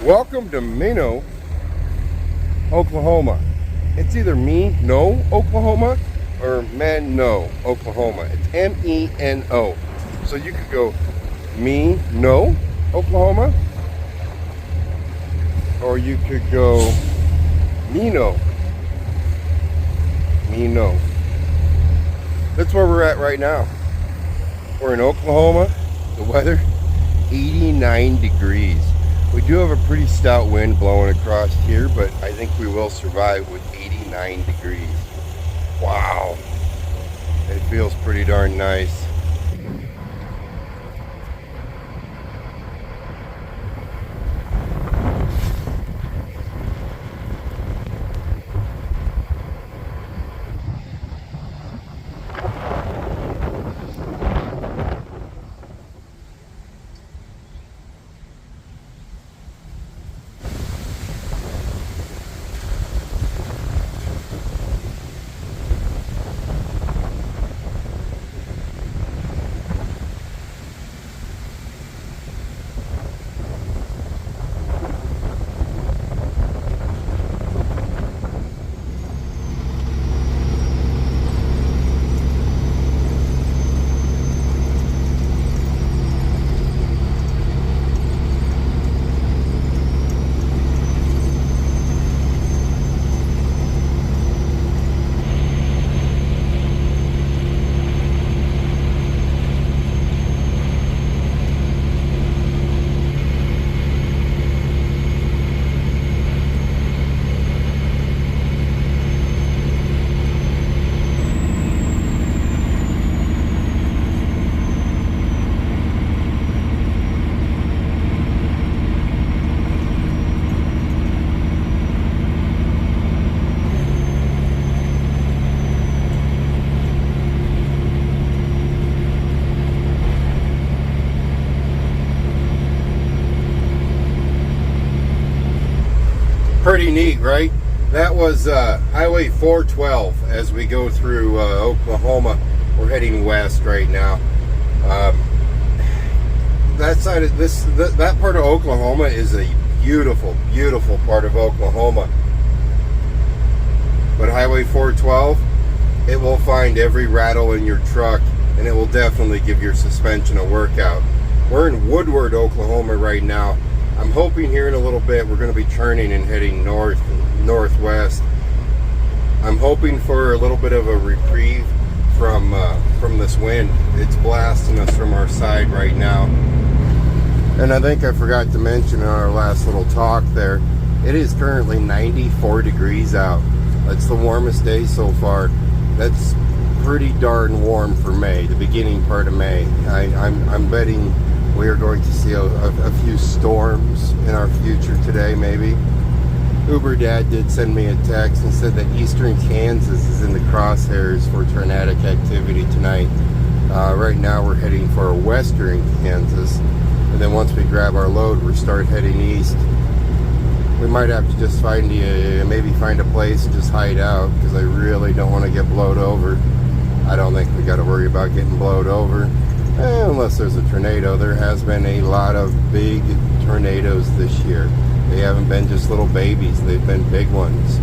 Welcome to Meno, Oklahoma. It's either Me-No, Oklahoma, or Men-No, Oklahoma. It's M-E-N-O. So you could go Me-No, Oklahoma, or you could go Meno, Me-No. That's where we're at right now. We're in Oklahoma. The weather, 89 degrees. We do have a pretty stout wind blowing across here, but I think we will survive with 89 degrees. Wow. It feels pretty darn nice. Pretty neat, right? That was Highway 412 as we go through Oklahoma. We're heading west right now. That side of that part of Oklahoma is a beautiful, beautiful part of Oklahoma. But Highway 412, it will find every rattle in your truck, and it will definitely give your suspension a workout. We're in Woodward, Oklahoma right now. I'm hoping here in a little bit we're going to be turning and heading northwest. I'm hoping for a little bit of a reprieve from this wind. It's blasting us from our side right now. And I think I forgot to mention in our last little talk there, it is currently 94 degrees out. That's the warmest day so far. That's pretty darn warm for May, the beginning part of May. I'm betting we are going to see a few storms in our future today, maybe. Uber Dad did send me a text and said that eastern Kansas is in the crosshairs for tornadic activity tonight. Right now we're heading for western Kansas, and then once we grab our load, we'll start heading east. We might have to just maybe find a place and just hide out, because I really don't want to get blowed over. I don't think we got to worry about getting blowed over. Unless there's a tornado. There has been a lot of big tornadoes this year. They haven't been just little babies, they've been big ones.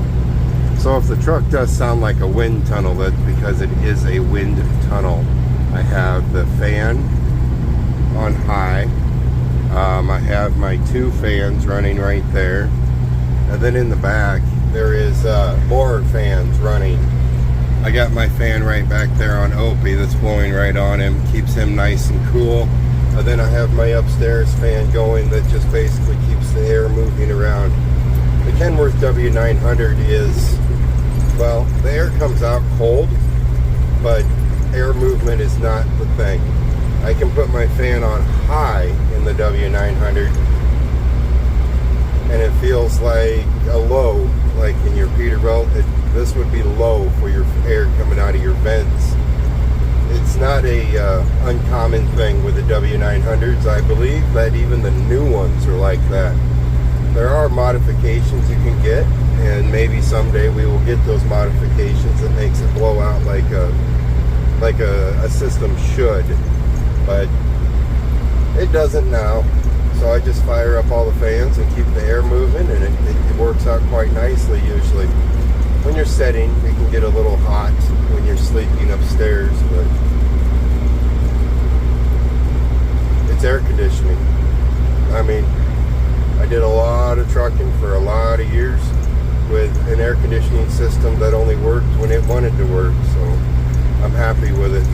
So if the truck does sound like a wind tunnel, that's because it is a wind tunnel. I have the fan on high. I have my two fans running right there. And then in the back, there is more fans running. I got my fan right back there on Opie that's blowing right on him, keeps him nice and cool. And then I have my upstairs fan going that just basically keeps the air moving around. The Kenworth W900 is, well, the air comes out cold, but air movement is not the thing. I can put my fan on high in the W900, and it feels like a low, like in your Peterbilt. This would be low for your air coming out of your vents. It's not a uncommon thing with the W900s. I believe that even the new ones are like that. There are modifications you can get, and maybe someday we will get those modifications that makes it blow out like a system should, but it doesn't now. So I just fire up all the fans and keep the air moving, and it works out quite nicely usually. When you're setting, it can get a little hot when you're sleeping upstairs, but it's air conditioning. I mean, I did a lot of trucking for a lot of years with an air conditioning system that only worked when it wanted to work, so I'm happy with it.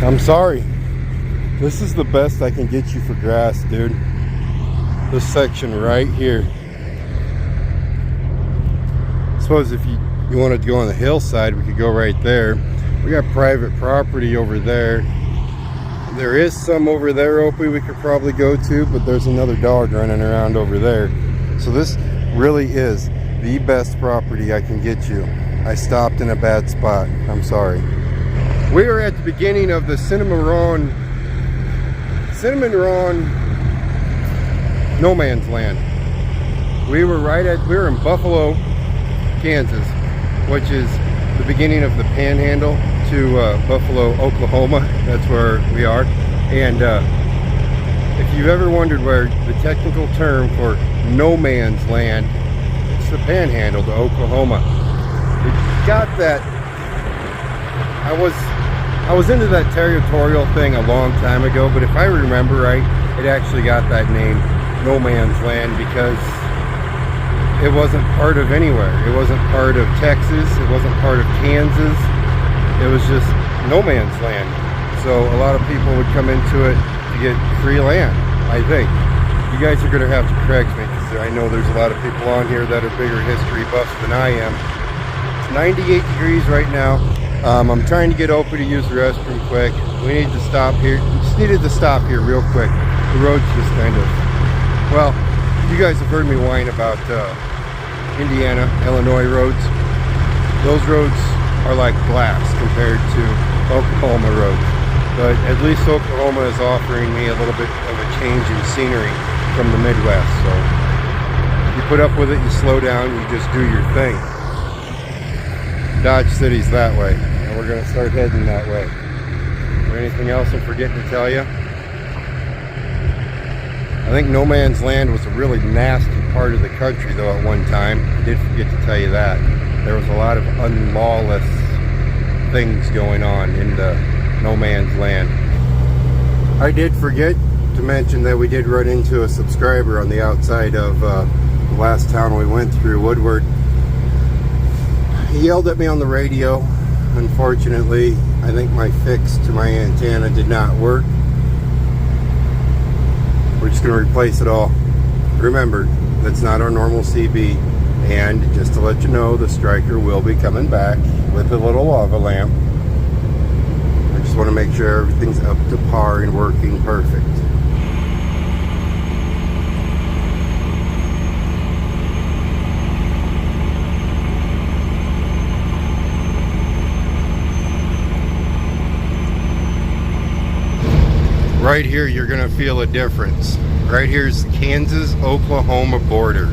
I'm sorry. This is the best I can get you for grass, dude. This section right here. I suppose if you wanted to go on the hillside, we could go right there. We got private property over there. There is some over there, Opie, we could probably go to, but there's another dog running around over there. So this really is the best property I can get you. I stopped in a bad spot. I'm sorry. We are at the beginning of the Cinnamon Run no man's land. We were in Buffalo, Kansas, which is the beginning of the panhandle to Buffalo, Oklahoma. That's where we are. And if you've ever wondered where the technical term for no man's land, it's the panhandle to Oklahoma. We got that. I was into that territorial thing a long time ago, but if I remember right, it actually got that name, no man's land, because it wasn't part of anywhere. It wasn't part of Texas. It wasn't part of Kansas. It was just no man's land. So a lot of people would come into it to get free land, I think. You guys are going to have to correct me, because I know there's a lot of people on here that are bigger history buffs than I am. It's 98 degrees right now. I'm trying to get Opie to use the restroom quick. We need to stop here. We just needed to stop here real quick. The road's just kind of, well, you guys have heard me whine about Indiana, Illinois roads. Those roads are like glass compared to Oklahoma roads. But at least Oklahoma is offering me a little bit of a change in scenery from the Midwest. So you put up with it, you slow down, you just do your thing. Dodge City's that way, and we're going to start heading that way. Is there anything else I'm forgetting to tell you? I think no man's land was a really nasty part of the country, though, at one time. I did forget to tell you that. There was a lot of unlawless things going on in the no man's land. I did forget to mention that we did run into a subscriber on the outside of the last town we went through, Woodward. He yelled at me on the radio. Unfortunately, I think my fix to my antenna did not work. We're just going to replace it all. Remember, that's not our normal CB. And just to let you know, the Striker will be coming back with a little lava lamp. I just want to make sure everything's up to par and working perfect. Right here, you're gonna feel a difference. Right here's the Kansas-Oklahoma border.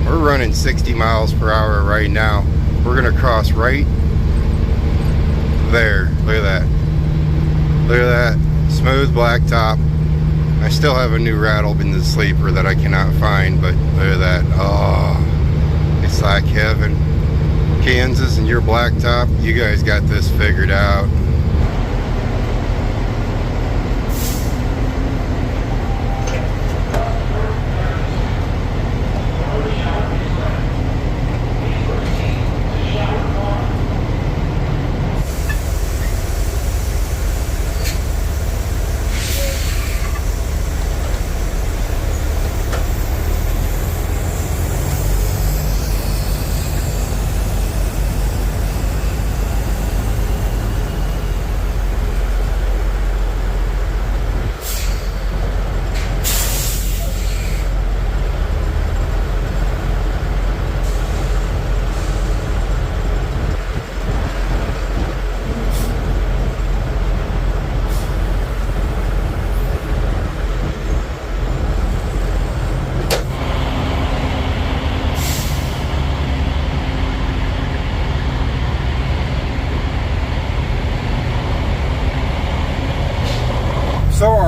We're running 60 miles per hour right now. We're gonna cross right there. Look at that. Look at that. Smooth blacktop. I still have a new rattle in the sleeper that I cannot find, but look at that. Oh, it's like heaven. Kansas and your blacktop, you guys got this figured out.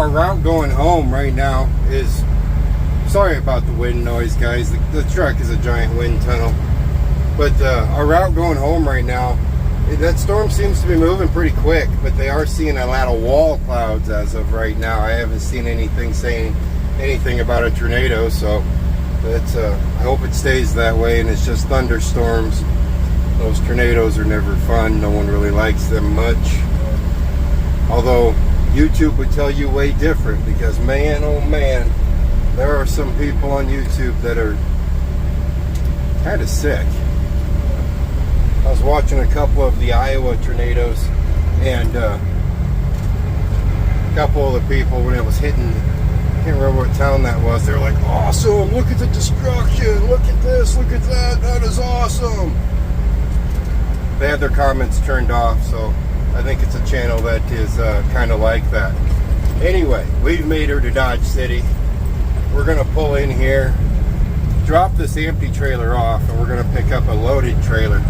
our route going home right now is, sorry about the wind noise, guys. The truck is a giant wind tunnel. But our route going home right now, that storm seems to be moving pretty quick, but they are seeing a lot of wall clouds as of right now. I haven't seen anything saying anything about a tornado, so that's I hope it stays that way and it's just thunderstorms. Those tornadoes are never fun. No one really likes them much. Although YouTube would tell you way different, because man, oh man, there are some people on YouTube that are kind of sick. I was watching a couple of the Iowa tornadoes, and a couple of the people, when it was hitting, I can't remember what town that was, they were like, awesome, look at the destruction, look at this, look at that, that is awesome. They had their comments turned off, so I think it's a channel that is kind of like that. Anyway, we've made her to Dodge City. We're going to pull in here, drop this empty trailer off, and we're going to pick up a loaded trailer.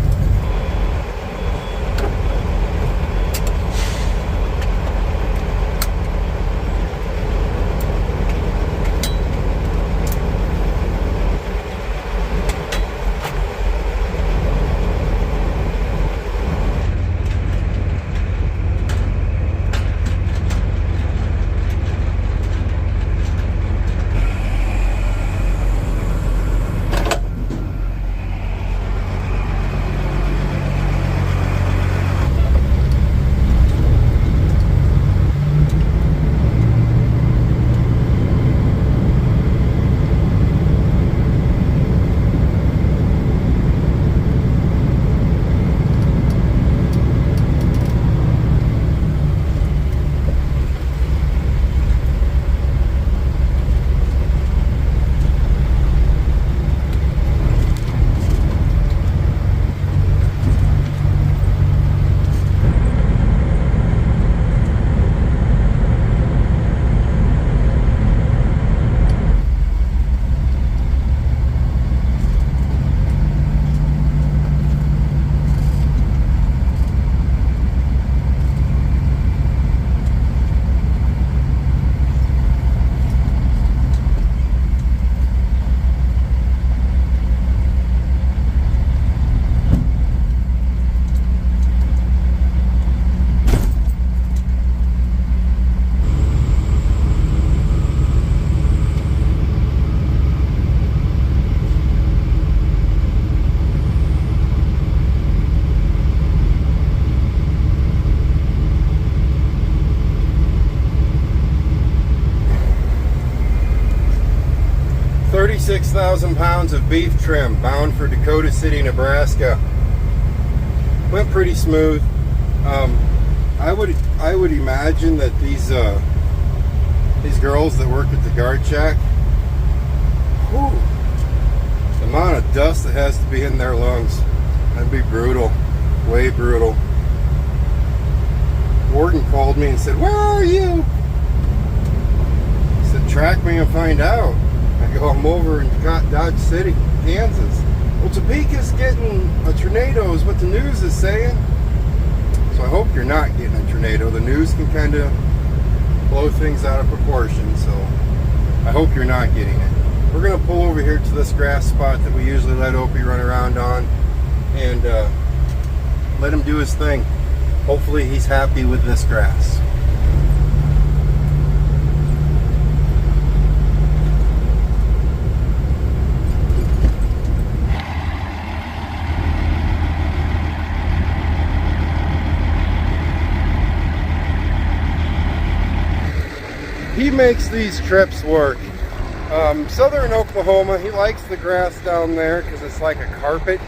£36,000 of beef trim bound for Dakota City, Nebraska. Went pretty smooth. I would imagine that these girls that work at the guard shack, whew, the amount of dust that has to be in their lungs, that'd be brutal, way brutal. Warden called me and said, "Where are you?" He said, "Track me and find out." I go, "I'm over in Dodge City, Kansas." "Well, Topeka's getting a tornado is what the news is saying." So I hope you're not getting a tornado. The news can kind of blow things out of proportion, so I hope you're not getting it. We're going to pull over here to this grass spot that we usually let Opie run around on and let him do his thing. Hopefully he's happy with this grass. He makes these trips work. Southern Oklahoma, he likes the grass down there because it's like a carpet.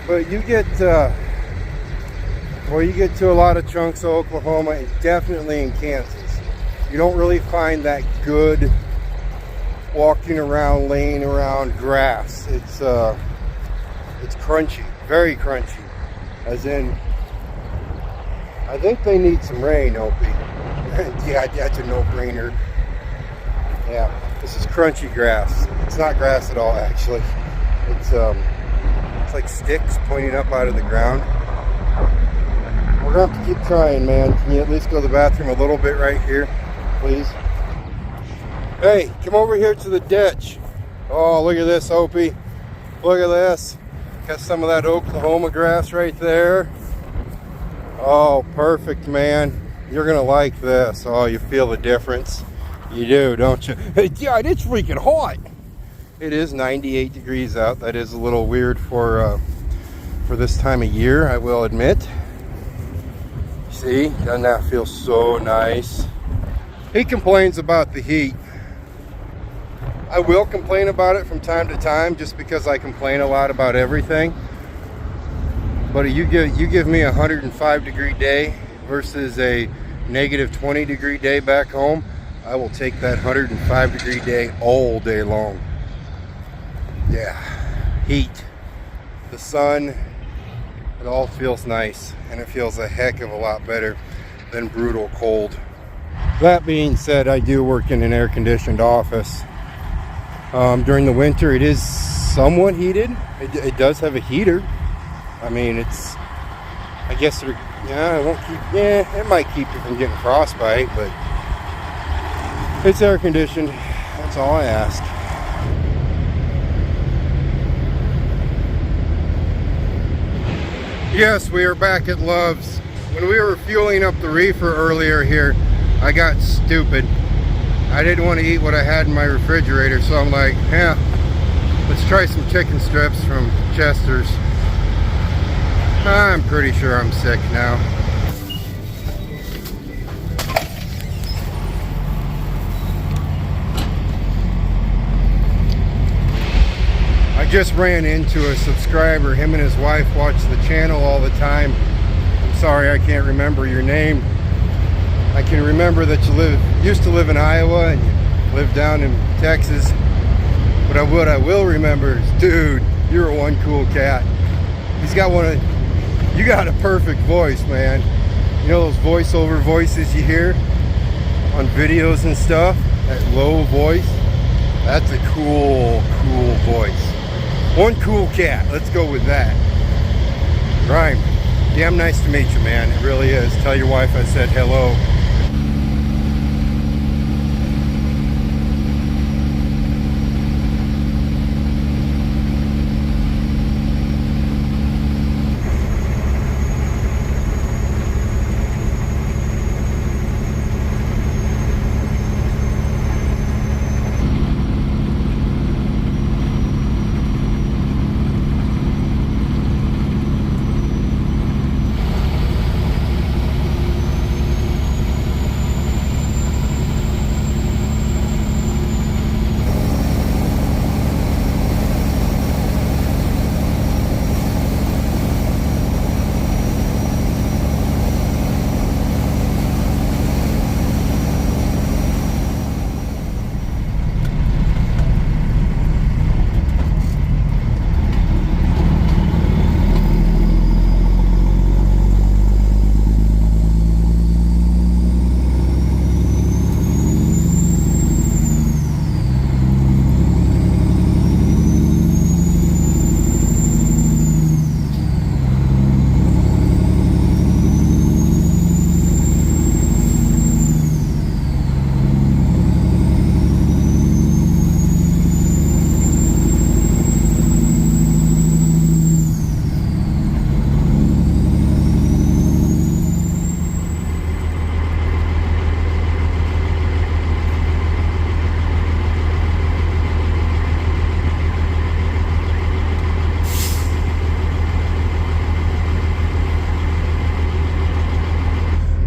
But you get, well, you get to a lot of chunks of Oklahoma, and definitely in Kansas, you don't really find that good walking around, laying around grass. It's crunchy, very crunchy. As in, I think they need some rain, Opie. Yeah, that's a no-brainer. Yeah, this is crunchy grass. It's not grass at all, actually. It's like sticks pointing up out of the ground. We're gonna have to keep trying, man. Can you at least go to the bathroom a little bit right here, please? Hey, come over here to the ditch. Oh, look at this, Opie. Look at this. Got some of that Oklahoma grass right there. Oh, perfect, man. You're gonna like this. Oh, you feel the difference. You do, don't you? Hey, God, it's freaking hot. It is 98 degrees out. That is a little weird for this time of year, I will admit. See, doesn't that feel so nice? He complains about the heat. I will complain about it from time to time, just because I complain a lot about everything. But you give me a 105-degree day versus a negative 20-degree day back home, I will take that 105-degree day all day long. Yeah, heat, the sun, it all feels nice, and it feels a heck of a lot better than brutal cold. That being said, I do work in an air-conditioned office. During the winter, it is somewhat heated. It does have a heater. I mean, it's, I guess, it won't keep, it might keep you from getting frostbite, but it's air conditioned. That's all I ask. Yes, we are back at Love's. When we were fueling up the reefer earlier here, I got stupid. I didn't want to eat what I had in my refrigerator, so I'm like, yeah, let's try some chicken strips from Chester's. I'm pretty sure I'm sick now. I just ran into a subscriber. Him and his wife watch the channel all the time. I'm sorry, I can't remember your name. I can remember that you used to live in Iowa and you live down in Texas. But what I will remember is, dude, you're one cool cat. He's got you got a perfect voice, man. You know those voiceover voices you hear on videos and stuff? That low voice? That's a cool voice. One cool cat, let's go with that. Rhyme, damn nice to meet you, man. It really is. Tell your wife I said hello.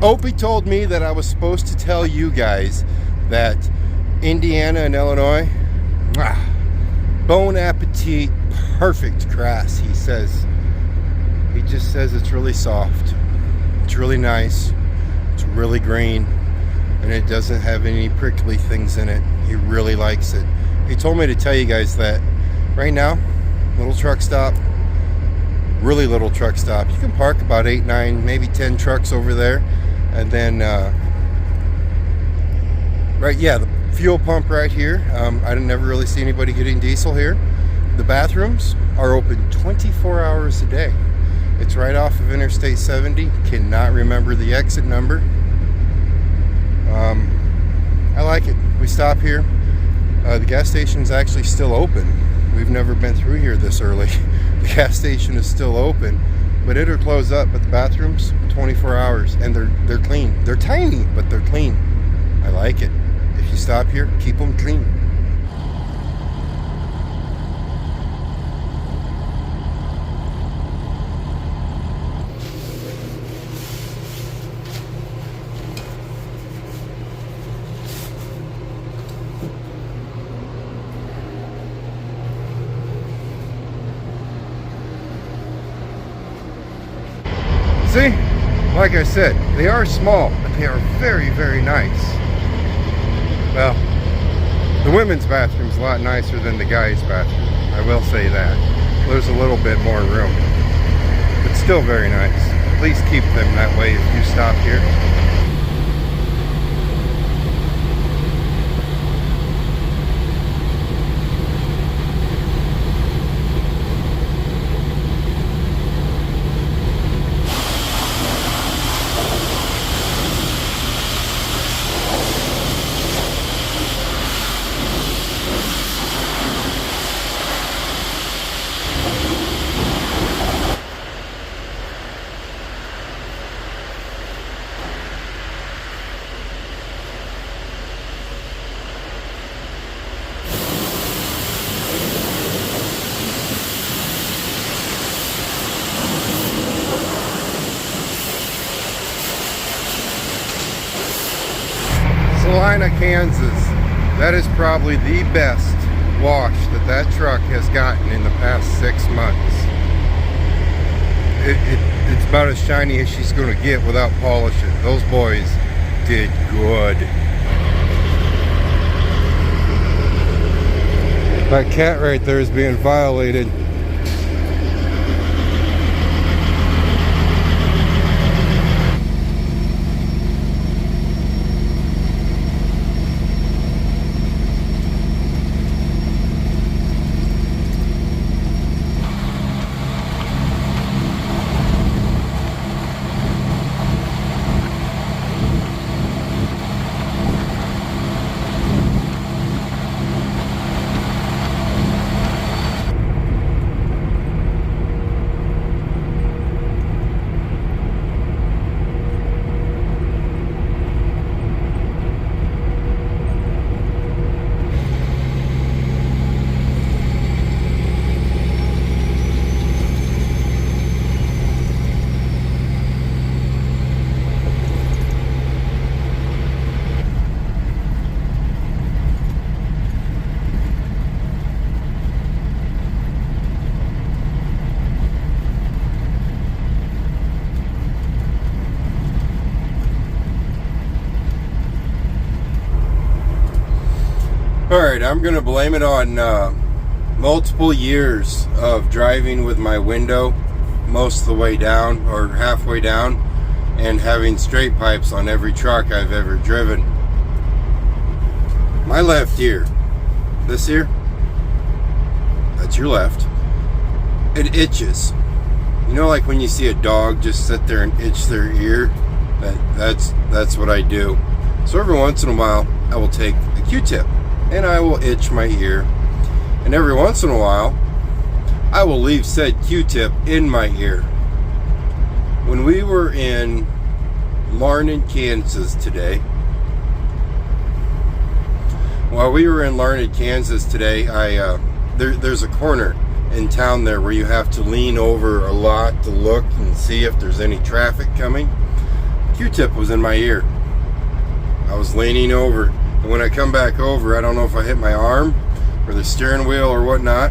Opie told me that I was supposed to tell you guys that Indiana and Illinois, bon appetit, perfect grass, he says. He just says it's really soft, it's really nice, it's really green, and it doesn't have any prickly things in it. He really likes it. He told me to tell you guys that right now, little truck stop, really little truck stop. You can park about 8, 9, maybe 10 trucks over there. And then, the fuel pump right here. I never really see anybody getting diesel here. The bathrooms are open 24 hours a day. It's right off of Interstate 70. Cannot remember the exit number. I like it. We stop here. The gas station is actually still open. We've never been through here this early. The gas station is still open, but it'll close up. But the bathrooms, 24 hours, and they're clean. They're tiny, but they're clean. I like it. If you stop here, keep them clean. See, like I said, they are small, but they are very, very nice. Well, the women's bathroom's a lot nicer than the guys' bathroom. I will say that. There's a little bit more room, but still very nice. Please keep them that way if you stop here. Salina, Kansas. That is probably the best wash that truck has gotten in the past 6 months. It's about as shiny as she's going to get without polishing. Those boys did good. That cat right there is being violated. Alright, I'm going to blame it on multiple years of driving with my window most of the way down or halfway down and having straight pipes on every truck I've ever driven. My left ear, this ear, that's your left, it itches. You know, like when you see a dog just sit there and itch their ear? That's what I do. So every once in a while I will take a Q-tip and I will itch my ear, and every once in a while I will leave said Q-tip in my ear. When we were in Larned, Kansas today, while we were in Larned, Kansas today, there's a corner in town there where you have to lean over a lot to look and see if there's any traffic coming. Q-tip was in my ear. I was leaning over, and when I come back over, I don't know if I hit my arm or the steering wheel or whatnot.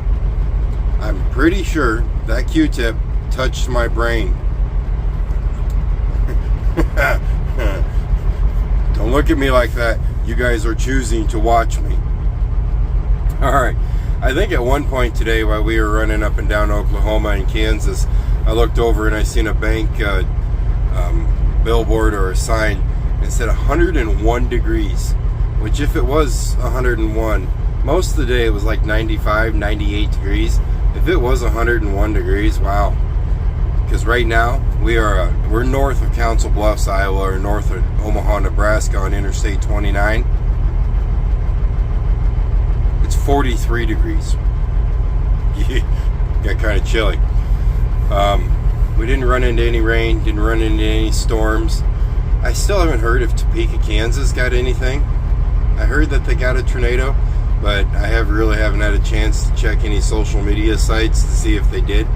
I'm pretty sure that Q-tip touched my brain. Don't look at me like that. You guys are choosing to watch me. Alright, I think at one point today while we were running up and down Oklahoma and Kansas, I looked over and I seen a bank billboard or a sign and said 101 degrees, which if it was 101, most of the day it was like 95, 98 degrees. If it was 101 degrees, wow. Because right now we're north of Council Bluffs, Iowa, or north of Omaha, Nebraska on Interstate 29. 43 degrees. Got kind of chilly. We didn't run into any rain, didn't run into any storms. I still haven't heard if Topeka, Kansas got anything. I heard that they got a tornado, but I really haven't had a chance to check any social media sites to see if they did.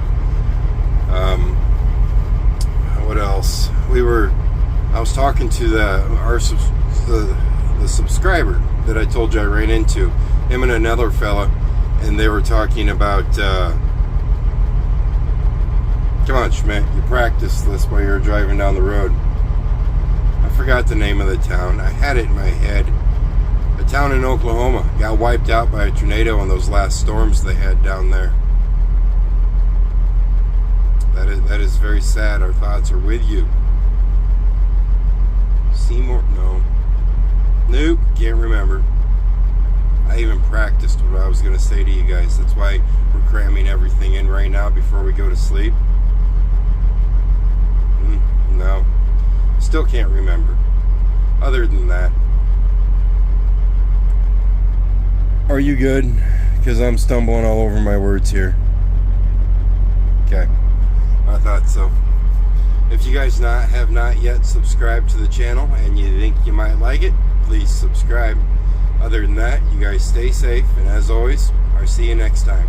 What else? I was talking to the subscriber that I told you I ran into, him and another fella, and they were talking about, come on, Schmidt, you practiced this while you were driving down the road. I forgot the name of the town. I had it in my head. A town in Oklahoma got wiped out by a tornado on those last storms they had down there. That is very sad. Our thoughts are with you. Seymour? No. Nope, can't remember. I even practiced what I was going to say to you guys. That's why we're cramming everything in right now before we go to sleep. No. Still can't remember. Other than that. Are you good? Because I'm stumbling all over my words here. Okay. I thought so. If you guys have not yet subscribed to the channel and you think you might like it, please subscribe. Other than that, you guys stay safe, and as always, I'll see you next time.